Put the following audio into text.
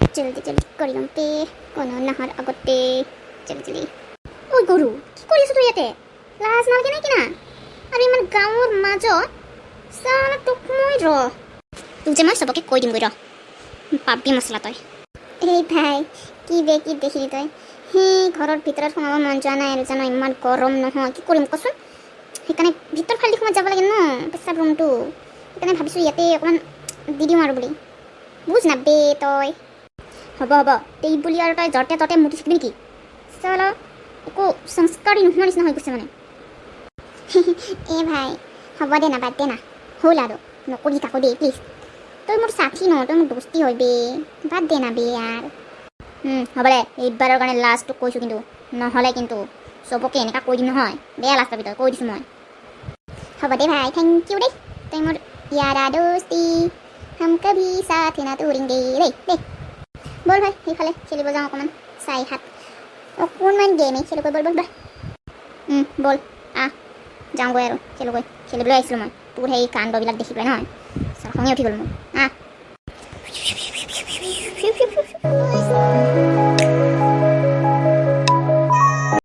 জলদি জলদি কৰি লওঁ তে কোনো নাহাৰ আগতে জলদি ঐ গৰু কি কৰি আছ তই ইয়াতে লাজ নালাগে নেকি না আৰু ইমান গাঁৱৰ মাজত চালা তোক মই তোক যে মই চবকে কৈ দিমগৈ পাবি মছলা তই এই ভাই কি দেখিলি তই সেই ঘৰৰ ভিতৰত সোমাব মন যোৱা নাই আৰু জানো ইমান গৰম নহয় কি কৰিম কচোন সেইকাৰণে ভিতৰ ফালি সোমাই যাব লাগে ন পেচাব ৰুমটো সেইকাৰণে ভাবিছোঁ ইয়াতে অকণমান দি দিওঁ আৰু বুলি বুজ নাবে তই হ'ব এই বুলি আৰু তই যতে ততে মুতি থাকিবি নেকি চল একো সংস্কাৰী নোহোৱাৰ নিচিনা হৈ গৈছে মানে এই ভাই হ'ব দে না বাদ দে না হ'ল আৰু নকৰি কাকো দেই প্লিজ তই মোৰ সাথী ন তই মোৰ দোস্তি হয় বে বাদ দে না বে ইয়াৰ হ'ব দে এইবাৰৰ কাৰণে লাষ্টটো কৈছোঁ কিন্তু নহ'লে কিন্তু চবকে এনেকুৱা কৈ দিম নহয় বেয়া লাজ পাবি তই কৈ দিছোঁ মই হ'ব দে ভাই থেংক ইউ দেই তই মোৰ ইয়াৰা দোস্তি हम कभी साथ ना तोड़ेंगे दे बोल भाई সেইফালে খেলিব যাওঁ অকণমান চাই হাত অকণমান গেমেই খেলিব বল বল যাওঁগৈ আৰু খেলিবলৈ আহিছিলোঁ মই তোৰ সেই কাণ্ডবিলাক দেখি পেলাই নহয় খঙে উঠি গ'ল মোৰ